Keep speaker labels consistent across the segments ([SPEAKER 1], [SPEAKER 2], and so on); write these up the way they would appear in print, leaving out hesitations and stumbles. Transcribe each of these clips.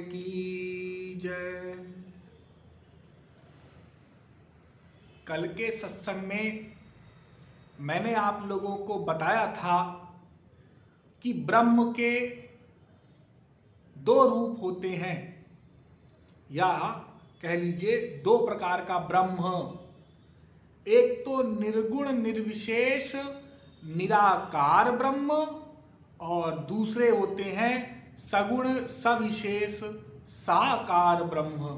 [SPEAKER 1] की जय। कल के सत्संग में मैंने आप लोगों को बताया था कि ब्रह्म के दो रूप होते हैं, या कह लीजिए दो प्रकार का ब्रह्म। एक तो निर्गुण निर्विशेष निराकार ब्रह्म और दूसरे होते हैं सगुण सविशेष साकार ब्रह्म।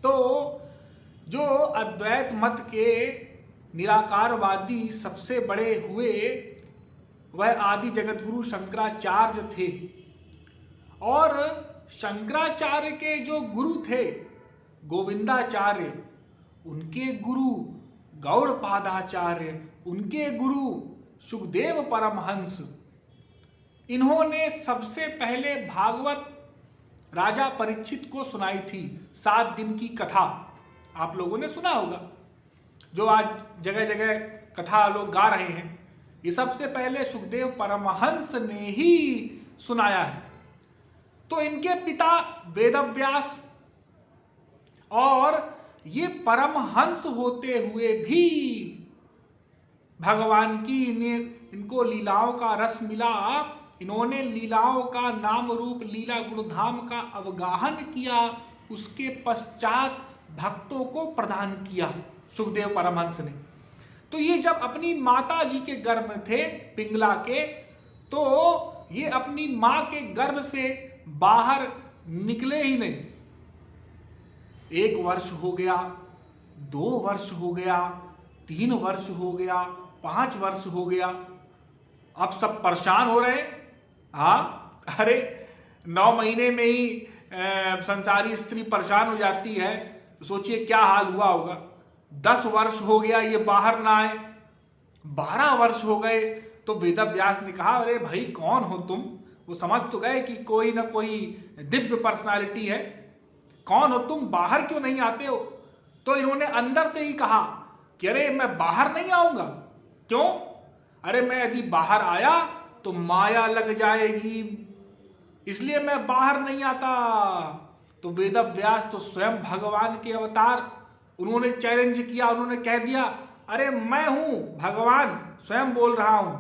[SPEAKER 1] तो जो अद्वैत मत के निराकारवादी सबसे बड़े हुए वह आदि जगतगुरु शंकराचार्य थे, और शंकराचार्य के जो गुरु थे गोविंदाचार्य, उनके गुरु गौड़पादाचार्य, उनके गुरु सुखदेव परमहंस, इन्होंने सबसे पहले भागवत राजा परीक्षित को सुनाई थी 7 दिन की कथा। आप लोगों ने सुना होगा, जो आज जगह जगह कथा लोग गा रहे हैं, ये सबसे पहले सुखदेव परमहंस ने ही सुनाया है। तो इनके पिता वेदव्यास, और ये परमहंस होते हुए भी भगवान की इनको लीलाओं का रस मिला। इन्होंने लीलाओं का नाम रूप लीला गुणधाम का अवगाहन किया, उसके पश्चात भक्तों को प्रदान किया सुखदेव परमहंस ने। तो ये जब अपनी माता जी के गर्भ में थे पिंगला के, तो ये अपनी मां के गर्भ से बाहर निकले ही नहीं। 1 वर्ष हो गया, 2 वर्ष हो गया, 3 वर्ष हो गया, 5 वर्ष हो गया। अब सब परेशान हो रहे। हाँ, अरे 9 महीने में ही संसारी स्त्री परेशान हो जाती है, सोचिए क्या हाल हुआ होगा। 10 वर्ष हो गया ये बाहर ना आए, 12 वर्ष हो गए। तो वेदव्यास ने कहा, अरे भाई कौन हो तुम? वो समझ तो गए कि कोई ना कोई दिव्य पर्सनालिटी है, कौन हो तुम, बाहर क्यों नहीं आते हो? तो इन्होंने अंदर से ही कहा कि अरे मैं बाहर नहीं आऊंगा। क्यों? अरे मैं यदि बाहर आया तो माया लग जाएगी, इसलिए मैं बाहर नहीं आता। तो वेदव्यास तो स्वयं भगवान के अवतार, उन्होंने चैलेंज किया, उन्होंने कह दिया, अरे मैं हूं भगवान, स्वयं बोल रहा हूं,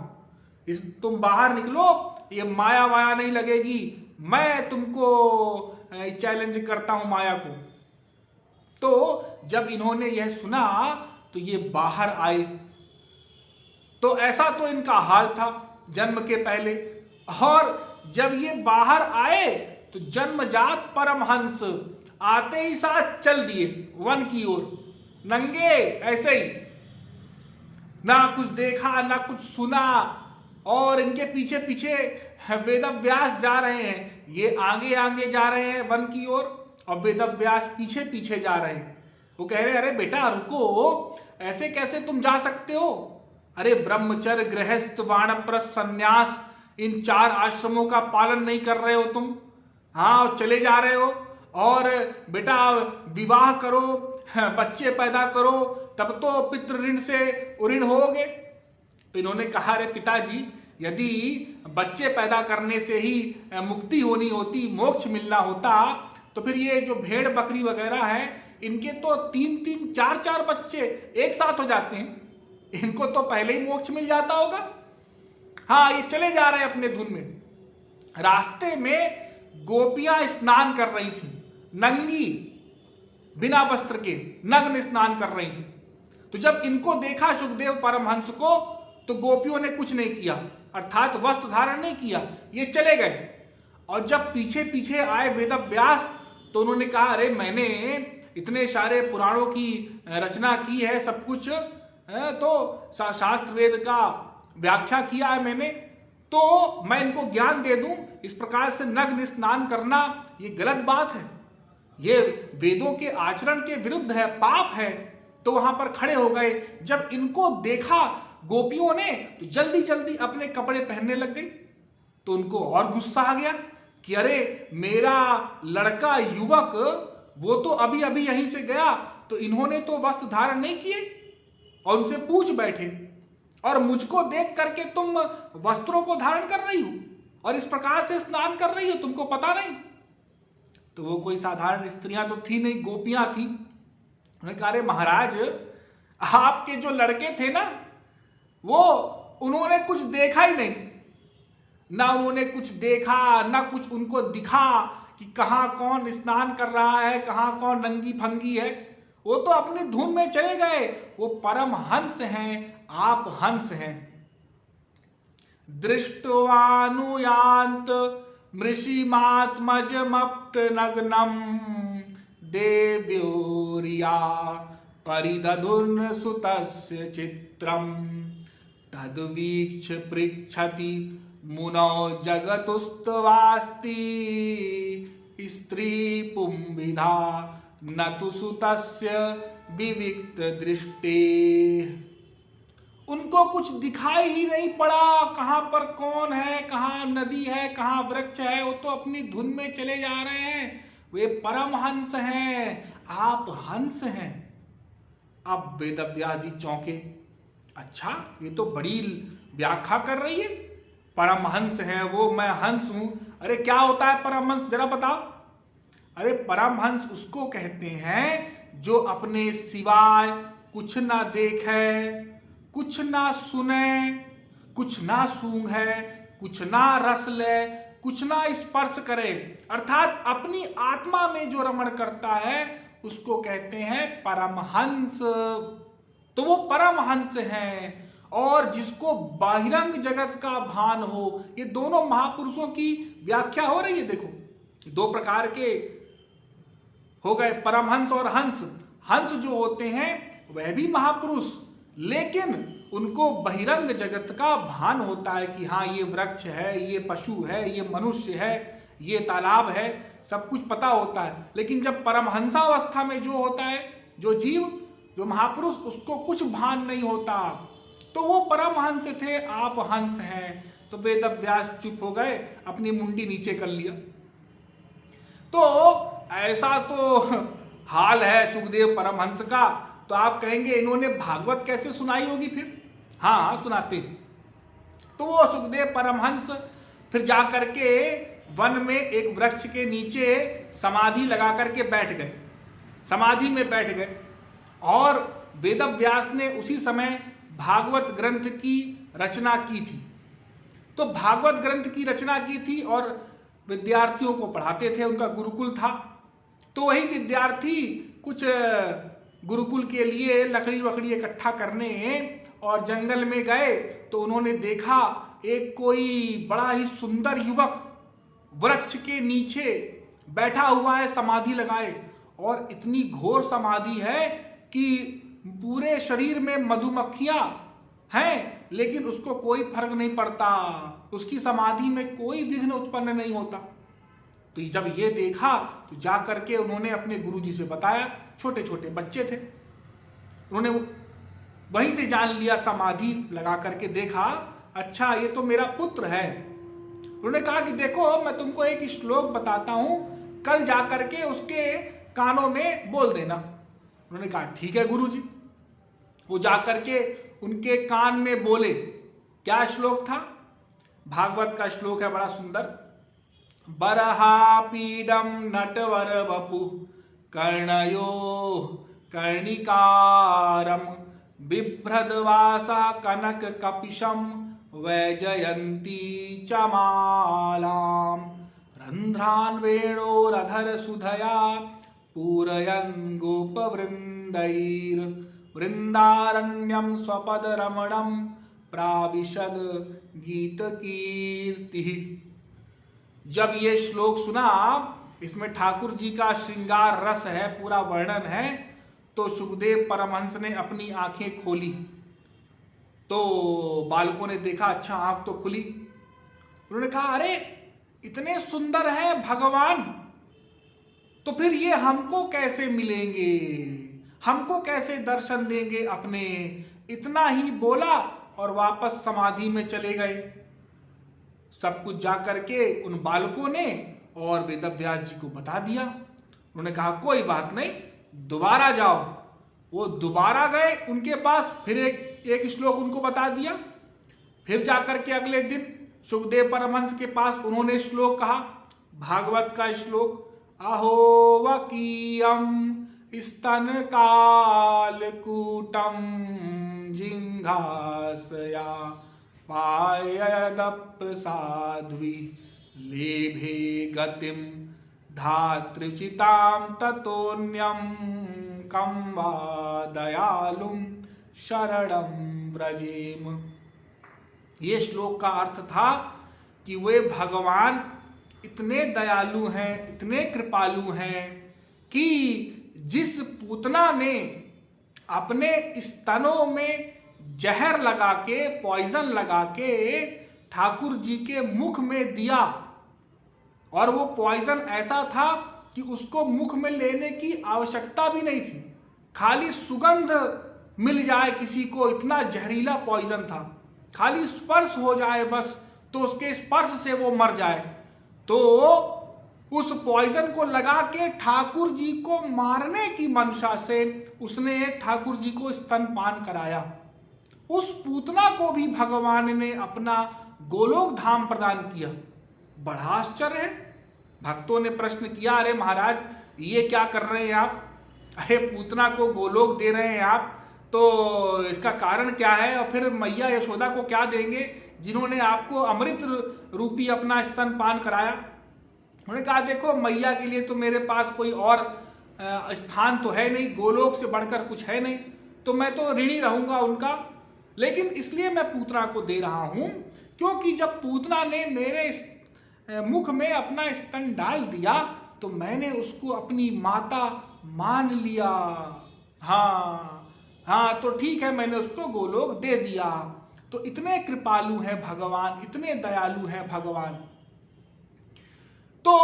[SPEAKER 1] तुम बाहर निकलो, ये माया वाया नहीं लगेगी, मैं तुमको चैलेंज करता हूं माया को। तो जब इन्होंने यह सुना तो ये बाहर आए। तो ऐसा तो इनका हाल था जन्म के पहले, और जब ये बाहर आए तो जन्मजात परमहंस आते ही साथ चल दिए वन की ओर, नंगे ऐसे ही, ना कुछ देखा ना कुछ सुना। और इनके पीछे पीछे वेदव्यास जा रहे हैं, ये आगे आगे जा रहे हैं वन की ओर, और वेदव्यास पीछे पीछे जा रहे हैं। वो कह रहे हैं, अरे बेटा रुको, ऐसे कैसे तुम जा सकते हो? अरे ब्रह्मचर्य, गृहस्थ, वानप्रस्थ, संन्यास, इन 4 आश्रमों का पालन नहीं कर रहे हो तुम। हाँ, चले जा रहे हो, और बेटा विवाह करो, बच्चे पैदा करो, तब तो पितृ ऋण से ऋण होगे। तो इन्होंने कहा, अरे पिताजी, यदि बच्चे पैदा करने से ही मुक्ति होनी होती, मोक्ष मिलना होता, तो फिर ये जो भेड़ बकरी वगैरह है, इनके तो 3-3, 4-4 बच्चे एक साथ हो जाते हैं, इनको तो पहले ही मोक्ष मिल जाता होगा। हाँ, ये चले जा रहे हैं अपने धुन में। रास्ते में गोपियां स्नान कर रही थी, नंगी, बिना वस्त्र के नग्न स्नान कर रही थी। तो जब इनको देखा सुखदेव परमहंस को, तो गोपियों ने कुछ नहीं किया, अर्थात वस्त्र धारण नहीं किया, ये चले गए। और जब पीछे पीछे आए वेदव्यास, तो उन्होंने कहा, अरे मैंने इतने सारे पुराणों की रचना की है, सब कुछ तो शास्त्र वेद का व्याख्या किया है मैंने, तो मैं इनको ज्ञान दे दूं। इस प्रकार से नग्न स्नान करना ये गलत बात है, ये वेदों के आचरण के विरुद्ध है, पाप है। तो वहां पर खड़े हो गए। जब इनको देखा गोपियों ने, तो जल्दी जल्दी अपने कपड़े पहनने लग गई। तो उनको और गुस्सा आ गया कि अरे मेरा लड़का युवक, वो तो अभी अभी यहीं से गया, तो इन्होंने तो वस्त्र धारण नहीं किए, और उनसे पूछ बैठे, और मुझको देख करके तुम वस्त्रों को धारण कर रही हो और इस प्रकार से स्नान कर रही हो, तुमको पता नहीं? तो वो कोई साधारण स्त्रियां तो थी नहीं, गोपियां थी। उन्होंने कहा अरे महाराज, आपके जो लड़के थे ना, वो उन्होंने कुछ देखा ही नहीं, ना उन्होंने कुछ देखा ना कुछ उनको दिखा कि कहाँ कौन स्नान कर रहा है, कहाँ कौन नंगी फंगी है। वो तो अपनी धुन में चले गए। वो परम हंस हैं, आप हंस हैं। दृष्टवानुयान्त मृषिमात्मजमप्त नग्नम देव्योरिया परिदधुर्न सुतस्य चित्रम तद्वीक्ष पृच्छति मुनौ जगतुस्तवास्ति स्त्री पुंविधा न तु सुतस्य विविक्त दृष्टि। उनको कुछ दिखाई ही नहीं पड़ा, कहां पर कौन है, कहां नदी है, कहां वृक्ष है। वो तो अपनी धुन में चले जा रहे हैं। वे परम हंस हैं, आप हंस हैं। अब वेदव्यास जी चौंके, अच्छा ये तो बड़ी व्याख्या कर रही है। परमहंस है वो, मैं हंस हूं। अरे क्या होता है परमहंस, जरा बताओ। अरे परमहंस उसको कहते हैं जो अपने सिवाय कुछ ना देखे, कुछ ना सुने, कुछ ना सूंघे, कुछ ना रस ले, कुछ ना स्पर्श करे, अर्थात अपनी आत्मा में जो रमण करता है उसको कहते हैं परमहंस। तो वो परमहंस हैं। और जिसको बाहिरंग जगत का भान हो, ये दोनों महापुरुषों की व्याख्या हो रही है। देखो, दो प्रकार के हो गए, परमहंस और हंस। हंस जो होते हैं वह भी महापुरुष, लेकिन उनको बहिरंग जगत का भान होता है कि हाँ ये वृक्ष है, ये पशु है, ये मनुष्य है, ये तालाब है, सब कुछ पता होता है। लेकिन जब परमहंसावस्था में जो होता है, जो जीव, जो महापुरुष, उसको कुछ भान नहीं होता। तो वो परमहंस थे, आप हंस हैं। तो वेदव्यास चुप हो गए, अपनी मुंडी नीचे कर लिया। तो ऐसा तो हाल है सुखदेव परमहंस का। तो आप कहेंगे इन्होंने भागवत कैसे सुनाई होगी फिर? हाँ सुनाते। तो वो सुखदेव परमहंस फिर जा करके वन में एक वृक्ष के नीचे समाधि लगा करके बैठ गए, समाधि में बैठ गए। और वेदव्यास ने उसी समय भागवत ग्रंथ की रचना की थी। तो भागवत ग्रंथ की रचना की थी और विद्यार्थियों को पढ़ाते थे, उनका गुरुकुल था। तो वही विद्यार्थी कुछ गुरुकुल के लिए लकड़ी वकड़ी इकट्ठा करने और जंगल में गए। तो उन्होंने देखा एक कोई बड़ा ही सुंदर युवक वृक्ष के नीचे बैठा हुआ है, समाधि लगाए। और इतनी घोर समाधि है कि पूरे शरीर में मधुमक्खियां हैं, लेकिन उसको कोई फर्क नहीं पड़ता, उसकी समाधि में कोई विघ्न उत्पन्न नहीं होता। तो जब ये देखा तो जा करके उन्होंने अपने गुरुजी से बताया। छोटे छोटे बच्चे थे, उन्होंने वहीं से जान लिया, समाधि लगा करके देखा, अच्छा ये तो मेरा पुत्र है। उन्होंने कहा कि देखो मैं तुमको एक श्लोक बताता हूं, कल जा करके उसके कानों में बोल देना। उन्होंने कहा ठीक है गुरुजी। वो जा करके उनके कान में बोले। क्या श्लोक था? भागवत का श्लोक है, बड़ा सुंदर। बरहापीडम नटवर वपु कर्णयो कर्णिकारम बिभ्रदवासा कनक कपिशम वैजयंती चमालाम रंध्रान वेणोरधर सुधया पूरयन् गोपवृंदैर वृंदारण्यम स्वपद रमणम प्राविशद गीत कीर्ति। जब ये श्लोक सुना, इसमें ठाकुर जी का श्रृंगार रस है, पूरा वर्णन है। तो सुखदेव परमहंस ने अपनी आंखें खोली। तो बालकों ने देखा, अच्छा आंख तो खुली। उन्होंने कहा अरे इतने सुंदर है भगवान, तो फिर ये हमको कैसे मिलेंगे, हमको कैसे दर्शन देंगे अपने। इतना ही बोला और वापस समाधि में चले गए। सब कुछ जा करके उन बालकों ने और वेदव्यास जी को बता दिया। उन्होंने कहा कोई बात नहीं, दोबारा जाओ। वो दोबारा गए उनके पास, फिर एक श्लोक उनको बता दिया। फिर जाकर के अगले दिन सुखदेव परमहंस के पास उन्होंने श्लोक कहा, भागवत का श्लोक। अहोवकीयं स्तनकालकूटं जिघांसया पायदप्साध्वी लेभे गतिं धातृचितां ततोऽन्यं कं वा दयालुं शरणं व्रजेम। ये श्लोक का अर्थ था कि वे भगवान इतने दयालु हैं, इतने कृपालु हैं कि जिस पूतना ने अपने स्तनों में जहर लगा के, पॉइजन लगा के ठाकुर जी के मुख में दिया, और वो पॉइजन ऐसा था कि उसको मुख में लेने की आवश्यकता भी नहीं थी, खाली सुगंध मिल जाए किसी को, इतना जहरीला पॉइजन था, खाली स्पर्श हो जाए बस तो उसके स्पर्श से वो मर जाए, तो उस पॉइजन को लगा के ठाकुर जी को मारने की मंशा से उसने ठाकुर जी को स्तनपान कराया। उस पूतना को भी भगवान ने अपना गोलोक धाम प्रदान किया। बड़ा आश्चर्य है। भक्तों ने प्रश्न किया, अरे महाराज ये क्या कर रहे हैं आप, अरे पूतना को गोलोक दे रहे हैं आप, तो इसका कारण क्या है, और फिर मैया यशोदा को क्या देंगे जिन्होंने आपको अमृत रूपी अपना स्तनपान कराया। उन्होंने कहा, देखो मैया के लिए तो मेरे पास कोई और स्थान तो है नहीं, गोलोक से बढ़कर कुछ है नहीं, तो मैं तो ऋणी रहूंगा उनका, लेकिन इसलिए मैं पूतना को दे रहा हूं क्योंकि जब पूतना ने मेरे मुख में अपना स्तन डाल दिया तो मैंने उसको अपनी माता मान लिया। हाँ, तो ठीक है, मैंने उसको गोलोक दे दिया। तो इतने कृपालु हैं भगवान, इतने दयालु हैं भगवान। तो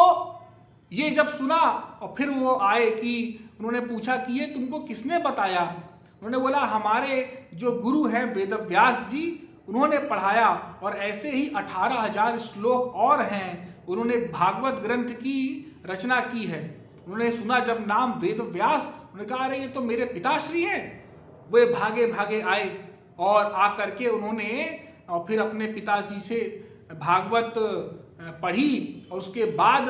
[SPEAKER 1] ये जब सुना और फिर वो आए कि उन्होंने पूछा कि ये तुमको किसने बताया। उन्होंने बोला, हमारे जो गुरु हैं वेदव्यास जी, उन्होंने पढ़ाया, और ऐसे ही 18,000 श्लोक और हैं, उन्होंने भागवत ग्रंथ की रचना की है। उन्होंने सुना जब नाम वेदव्यास, उन्होंने कहा, अरे ये तो मेरे पिताश्री हैं। वे भागे भागे आए और आकर के उन्होंने और फिर अपने पिताजी से भागवत पढ़ी और उसके बाद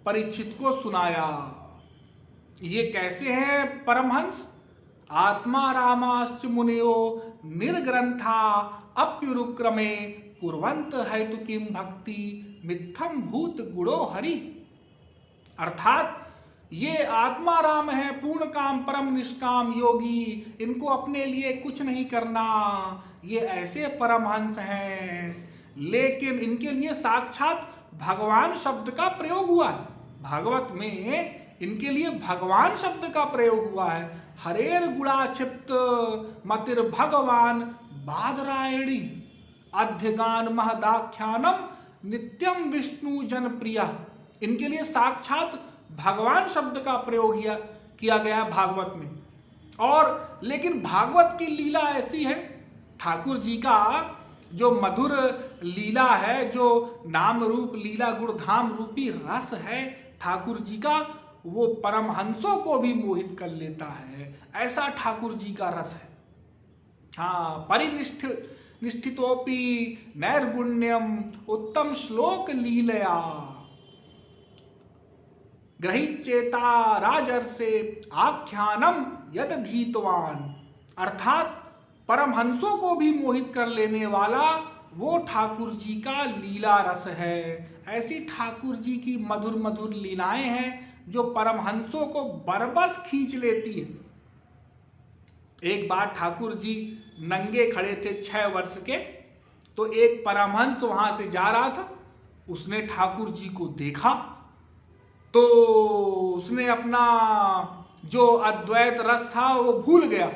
[SPEAKER 1] परीक्षित को सुनाया। ये कैसे हैं परमहंस? आत्मा रामाश्च मुनियो निर्ग्रंथा अप्युरुक्रमे कुर्वंत हेतु किम भक्ति मिथ्यम भूत गुणो हरि। अर्थात ये आत्मा राम है, पूर्ण काम परम निष्काम योगी, इनको अपने लिए कुछ नहीं करना, ये ऐसे परमहंस हैं, लेकिन इनके लिए साक्षात भगवान शब्द का प्रयोग हुआ है। भागवत में इनके लिए भगवान शब्द का प्रयोग हुआ है। हरेर गुणाक्षिप्त मतिर भगवान बादरायणी अध्यगान महदाख्यानम नित्यम विष्णु जनप्रिय। इनके लिए साक्षात भगवान शब्द का प्रयोग किया गया भागवत में। और लेकिन भागवत की लीला ऐसी है, ठाकुर जी का जो मधुर लीला है, जो नाम रूप लीला गुणधाम रूपी रस है ठाकुर जी का, वो परमहंसों को भी मोहित कर लेता है। ऐसा ठाकुर जी का रस है। हाँ, परिनिष्ठितोपि नैर्गुण्यम उत्तम श्लोक लीलया ग्रहित चेता राजर्षे आख्यानम यद धीतवान। अर्थात परमहंसों को भी मोहित कर लेने वाला वो ठाकुर जी का लीला रस है। ऐसी ठाकुर जी की मधुर मधुर लीलाएं हैं जो परमहंसों को बरबस खींच लेती है। एक बार ठाकुर जी नंगे खड़े थे 6 वर्ष के, तो एक परमहंस वहां से जा रहा था, उसने ठाकुर जी को देखा तो उसने अपना जो अद्वैत रस था वो भूल गया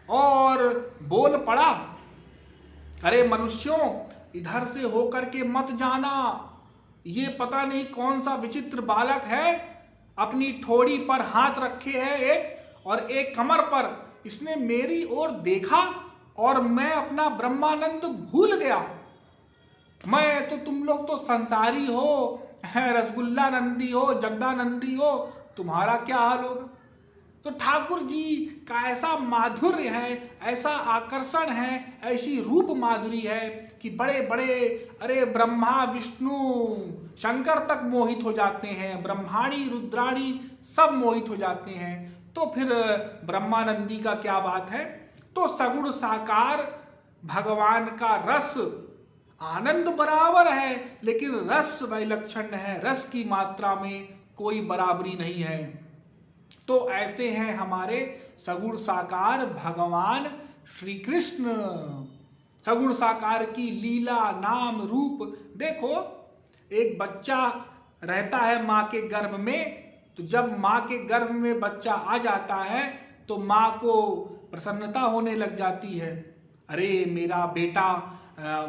[SPEAKER 1] और बोल पड़ा, अरे मनुष्यों, इधर से होकर के मत जाना, ये पता नहीं कौन सा विचित्र बालक है, अपनी ठोड़ी पर हाथ रखे है एक और एक कमर पर, इसने मेरी ओर देखा और मैं अपना ब्रह्मानंद भूल गया। मैं तो, तुम लोग तो संसारी हो, रसगुल्ला नंदी हो, जगदानंदी हो, तुम्हारा क्या हाल होगा। तो ठाकुर जी का ऐसा माधुर्य है, ऐसा आकर्षण है, ऐसी रूप माधुरी है कि बड़े बड़े अरे ब्रह्मा विष्णु शंकर तक मोहित हो जाते हैं, ब्रह्माणी रुद्राणी सब मोहित हो जाते हैं। तो फिर ब्रह्मानंदी का क्या बात है। तो सगुण साकार भगवान का रस आनंद बराबर है, लेकिन रस वैलक्षण्य है, रस की मात्रा में कोई बराबरी नहीं है। तो ऐसे हैं हमारे सगुण साकार भगवान श्री कृष्ण। सगुण साकार की लीला नाम रूप देखो, एक बच्चा रहता है माँ के गर्भ में, तो जब माँ के गर्भ में बच्चा आ जाता है तो माँ को प्रसन्नता होने लग जाती है, अरे मेरा बेटा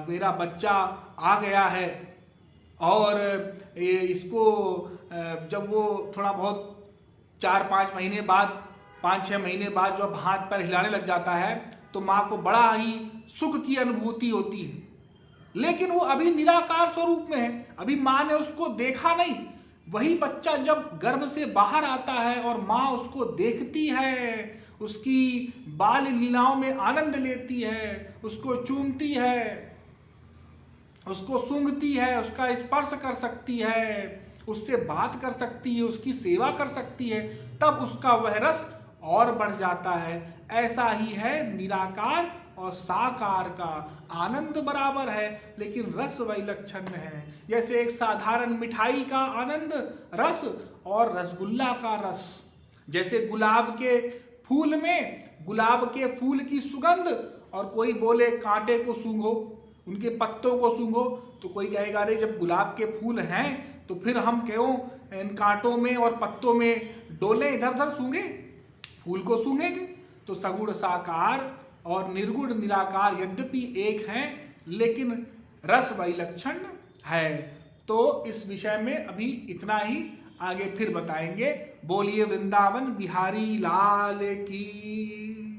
[SPEAKER 1] मेरा बच्चा आ गया है। और इसको जब वो थोड़ा बहुत 4-5 महीने बाद 5-6 महीने बाद जब हाथ पैर हिलाने लग जाता है तो माँ को बड़ा ही सुख की अनुभूति होती है। लेकिन वो अभी निराकार स्वरूप में है, अभी माँ ने उसको देखा नहीं। वही बच्चा जब गर्भ से बाहर आता है और माँ उसको देखती है, उसकी बाल लीलाओं में आनंद लेती है, उसको चूमती है, उसको सूंघती है, उसका स्पर्श कर सकती है, उससे बात कर सकती है, उसकी सेवा कर सकती है, तब उसका वह रस और बढ़ जाता है। ऐसा ही है निराकार और साकार का आनंद बराबर है, लेकिन रस वैलक्षण्य है। जैसे एक साधारण मिठाई का आनंद रस और रसगुल्ला का रस, जैसे गुलाब के फूल में गुलाब के फूल की सुगंध, और कोई बोले कांटे को सूंघो, उनके पत्तों को सूंघो, तो कोई कहेगा अरे जब गुलाब के फूल हैं तो फिर हम क्यों इन कांटों में और पत्तों में डोले, इधर उधर सूंघे, फूल को सूंघेंगे। तो सगुण साकार और निर्गुण निराकार यद्यपि एक हैं, लेकिन रस वैलक्षण्य है। तो इस विषय में अभी इतना ही, आगे फिर बताएंगे। बोलिए वृंदावन बिहारी लाल की।